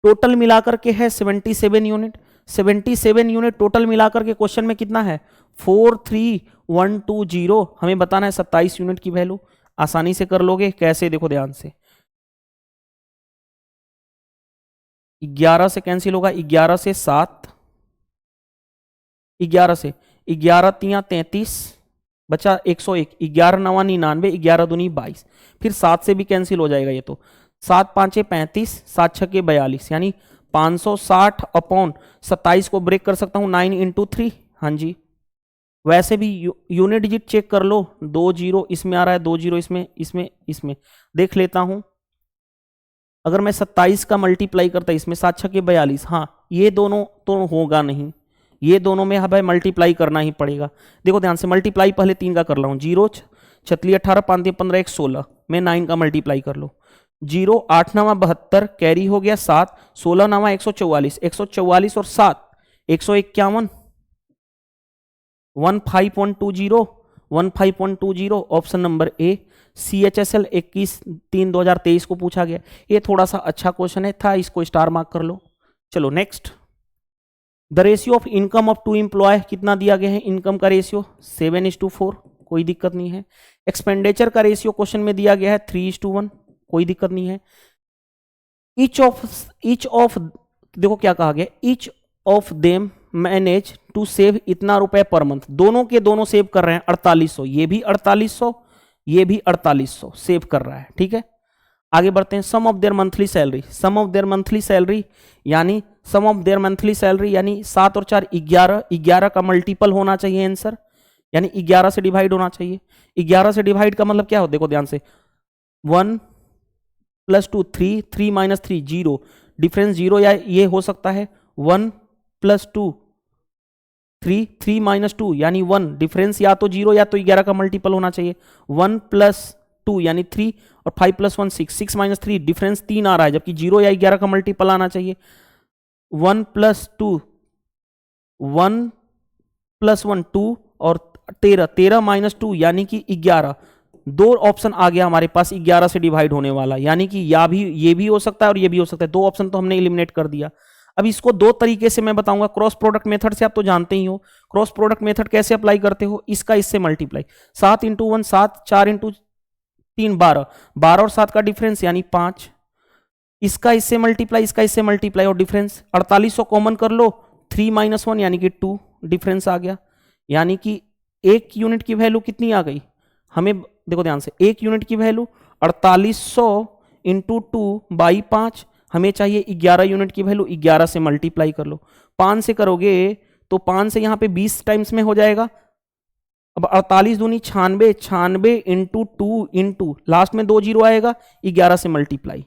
टोटल मिलाकर के है 77 यूनिट, 77 यूनिट टोटल मिलाकर के क्वेश्चन में कितना है 43120, हमें बताना है 27 यूनिट की वैल्यू। आसानी से कर लोगे, कैसे देखो ध्यान से, 11 से कैंसिल होगा, 11 से 7, 11 से 11 3 33 बचा 101, 11 9 99, 11 दूनी 22, फिर 7 से भी कैंसिल हो जाएगा ये तो, 7 5 35, 7 6 42, यानी 560 अपॉन 27 को ब्रेक कर सकता हूं 9 इंटू 3। हाँ जी, वैसे भी यूनिट डिजिट चेक कर लो, 2 जीरो इसमें आ रहा है, 2 जीरो इसमें इसमें इसमें देख लेता हूं। अगर मैं 27 का मल्टीप्लाई करता इसमें 7 6 42, हाँ ये दोनों तो होगा नहीं, ये दोनों में भाई मल्टीप्लाई करना ही पड़ेगा। देखो ध्यान से, मल्टीप्लाई पहले 3 का कर रहा हूं, 0 छतली 18 5 15 1 16, मैं 9 का मल्टीप्लाई कर लो, 0 8 9 72, कैरी हो गया 7, 16 9 144, 144 और 7 151, 15.20, 15.20 ऑप्शन नंबर ए। CHSL 21/3/2023 को पूछा गया, ये थोड़ा सा अच्छा क्वेश्चन है था, इसको स्टार मार्क कर लो। चलो next, the ratio of income of 2 employ कितना दिया गया है, इनकम का रेशियो 7:4, कोई दिक्कत नहीं है। एक्सपेंडिचर का रेशियो क्वेश्चन में दिया गया है 3:1, कोई दिक्कत नहीं है। ईच ऑफ देखो क्या कहा गया, each of them manage to save इतना रुपए पर मंथ, दोनों के दोनों सेव कर रहे हैं 4800, ये भी 4800, ये भी 4800 सेव कर रहा है, ठीक है। आगे बढ़ते हैं, sum of their monthly salary, sum of their monthly salary यानी sum of their monthly salary यानी 7 और 4 11, 11 का मल्टीपल होना चाहिए आंसर, यानी 11 से डिवाइड होना चाहिए। 11 से डिवाइड का मतलब क्या हो, देखो ध्यान से, 1 + 2 3, 3 - 3 0, डिफरेंस 0 या ये हो सकता है 1 + 2 3, 3 - 2 यानी 1, डिफरेंस या तो 0 या तो 11 का मल्टीपल होना चाहिए। 1 + 2 यानी 3 और 5 + 1 6, 6 - 3 डिफरेंस 3 आ रहा है, जबकि 0 या 11 का मल्टीपल आना चाहिए। 1 + 2 1 + 1 2 और 13, 13 - 2 यानी कि 11, दो ऑप्शन आ गया हमारे पास 11 से डिवाइड होने वाला, यानी कि या भी ये भी हो सकता है और ये भी हो सकता है, दो ऑप्शन तो हमने एलिमिनेट कर दिया। अब इसको दो तरीके से मैं बताऊंगा, क्रॉस प्रोडक्ट मेथड से आप तो जानते ही हो, क्रॉस प्रोडक्ट मेथड कैसे अप्लाई करते हो, इसका इससे मल्टीप्लाई, 7 × 1 7, 4 × 3 12, 12 और 7 का डिफरेंस यानी 5, इसका इससे मल्टीप्लाई, इसका इससे मल्टीप्लाई और डिफरेंस 4800 कॉमन कर लो, 3 - 1 यानी कि 2 डिफरेंस आ गया, यानी कि एक यूनिट की वैल्यू कितनी आ गई हमें, देखो ध्यान से, एक यूनिट की वैल्यू 4800 × 2/5, हमें चाहिए 11 यूनिट की वैल्यू, 11 से मल्टीप्लाई कर लो, 5 से करोगे तो 5 से यहां पे 20 टाइम्स में हो जाएगा, अब 48 दूनी 96, 96 इंटू 2 इंटू लास्ट में 2 जीरो आएगा, 11 से मल्टीप्लाई,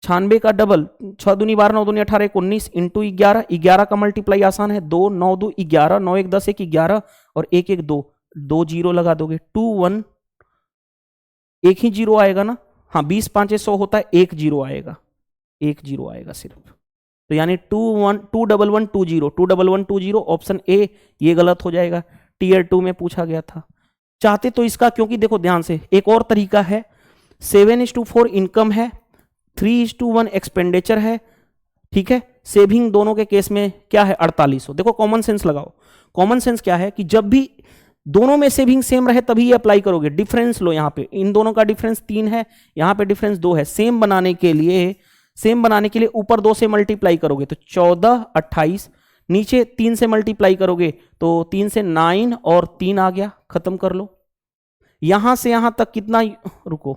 96 का डबल, 6 दूनी 12, 9 दूनी 18, 19 इंटू 11, 11 का मल्टीप्लाई आसान है, 2 9 2 11, 9 1 10 1 11 और 1 1 2, 2 जीरो लगा दोगे, 2 1, एक ही जीरो आएगा ना, हाँ 20 5 100 होता है, 1 जीरो आएगा, 1 जीरो आएगा सिर्फ, तो यानी 2 1 2 1 1 2 0, 2 1 1 2 0, ऑप्शन ए ये गलत हो जाएगा, टीयर 2 में पूछा गया था। चाहते तो इसका, क्योंकि देखो ध्यान से एक और तरीका है, 7:4 इनकम है, 3:1 एक्सपेंडिचर है, ठीक है, सेविंग दोनों के केस में क्या है 4800। देखो कॉमन सेंस लगाओ, कॉमन सेंस क्या है कि जब भी दोनों में सेविंग सेम रहे तभी ये अप्लाई करोगे। डिफरेंस लो, यहां पे इन दोनों का डिफरेंस 3 है, यहां पे डिफरेंस 2 है, सेम बनाने के लिए ऊपर 2 से मल्टीप्लाई करोगे तो 14 28, नीचे 3 से मल्टीप्लाई करोगे तो 3 से 9 और 3 आ गया, खत्म कर लो। यहां से यहां तक कितना, रुको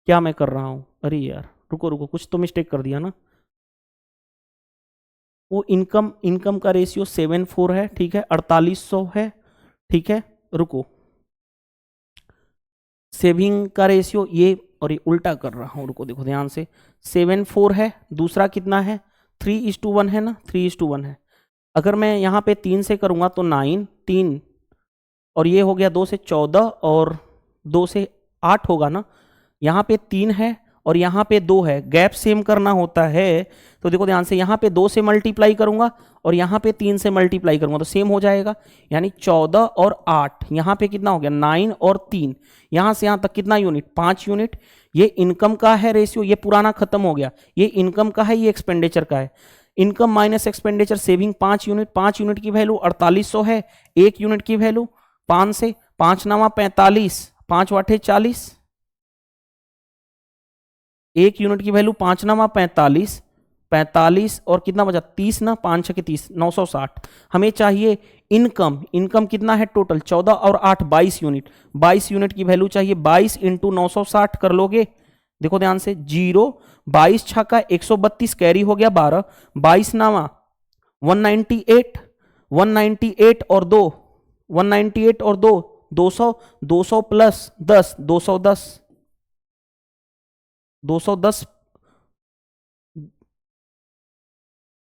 क्या मैं कर रहा हूं, अरे यार रुको कुछ तो मिस्टेक कर दिया ना, वो इनकम का रेशियो 7:4 है, ठीक है, 4800 है, ठीक है, रुको, सेविंग का रेशियो ये, और ये उल्टा कर रहा हूं, रुको देखो ध्यान से, 7:4 है, दूसरा कितना है 3:1 है ना, 3:1 है। अगर मैं यहाँ पे 3 से करूँगा तो 9 3, और ये हो गया 2 से 14 और 2 से 8 होगा ना, यहाँ पे 3 है और यहाँ पे 2 है, गैप सेम करना होता है, तो देखो ध्यान से यहाँ पे 2 से मल्टीप्लाई करूँगा और यहाँ पे 3 से मल्टीप्लाई करूँगा तो सेम हो जाएगा, यानी 14 और 8, यहाँ पे कितना हो गया 9 और 3, यहाँ से यहाँ तक कितना यूनिट 5 यूनिट। ये इनकम का है रेशियो, ये पुराना खत्म हो गया, ये इनकम का है, ये एक्सपेंडिचर का है, income minus expenditure, saving 5 unit, 5 unit की वैल्यू 4800 है, 1 यूनिट की वैल्यू 5 से 5 9 45, 5 8 40, 1 यूनिट की वैल्यू 5 9 45, 45 और कितना बचा 30 ना, 5 6 30, 960। हमें चाहिए इनकम कितना है टोटल 14 और 8 22 यूनिट, 22 यूनिट की वैल्यू चाहिए, 22 इंटू 960 कर लोगे, देखो ध्यान से 0, 22 छक्का 132 कैरी हो गया 12, 22 नामा 198, 198 और 2, 198 और 2 200, 200 प्लस 10 210, 210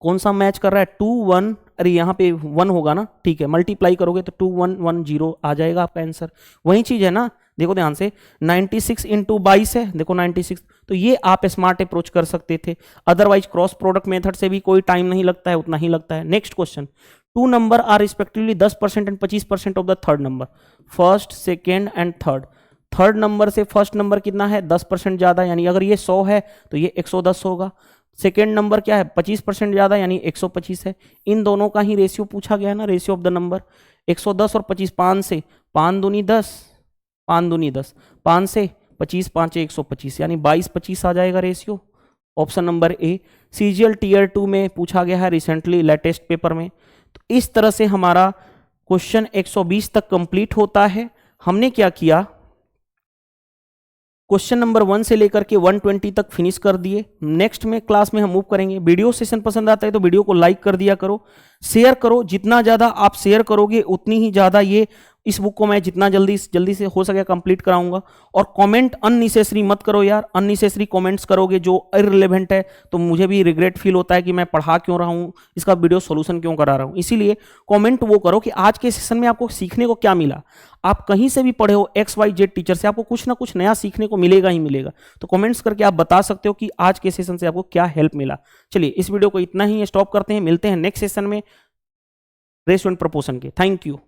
कौन सा मैच कर रहा है 2 1, अरे यहाँ पे 1 होगा ना, ठीक है, मल्टीप्लाई करोगे तो 2 1 1 0 आ जाएगा आपका आंसर। वही चीज है ना, देखो ध्यान से 96 इंटू 22 है, देखो 96, तो ये आप स्मार्ट अप्रोच कर सकते थे, अदरवाइज क्रॉस प्रोडक्ट मेथड से भी कोई टाइम नहीं लगता है, उतना ही लगता है। Next question, 2 number are respectively 10% and 25% of the third number, first second and third number से फर्स्ट नंबर कितना है 10% ज्यादा, यानी अगर ये 100 है तो ये 110 होगा, सेकेंड नंबर क्या है 25% ज्यादा यानी 125 है, इन दोनों का ही रेशियो पूछा गया है ना, रेशियो ऑफ द नंबर 110 और 25, 5 से 5 दूनी 10, 5 दूनी 10, 5 से 25 5 125, यानी 22 25 आ जाएगा रेशियो, option number A. CGL tier 2 में पूछा गया है रिसेंटली लेटेस्ट पेपर में। तो इस तरह से हमारा क्वेश्चन 120 तक कंप्लीट होता है। हमने क्या किया, क्वेश्चन नंबर 1 से लेकर के 120 तक फिनिश कर दिए। नेक्स्ट में क्लास में हम मूव करेंगे। वीडियो सेशन पसंद आता है तो वीडियो को लाइक कर दिया करो, शेयर करो, जितना ज्यादा आप शेयर करोगे उतनी ही ज्यादा ये इस बुक को मैं जितना जल्दी से हो सके कंप्लीट कराऊंगा। और कमेंट अननिसेसरी मत करो यार, अननिसेसरी कमेंट्स करोगे जो इररिलेवेंट है तो मुझे भी रिग्रेट फील होता है कि मैं पढ़ा क्यों रहा हूँ, इसका वीडियो सॉल्यूशन क्यों करा रहा हूँ। इसीलिए कमेंट वो करो कि आज के सेशन में आपको सीखने को क्या मिला। आप कहीं से भी पढ़े हो XYZ टीचर से, आपको कुछ ना कुछ नया सीखने को मिलेगा ही मिलेगा। तो कमेंट्स करके आप बता सकते हो कि आज के सेशन से आपको क्या हेल्प मिला। चलिए इस वीडियो को इतना ही स्टॉप करते हैं, मिलते हैं नेक्स्ट सेशन में रेशियो एंड प्रोपोर्शन के। Thank you.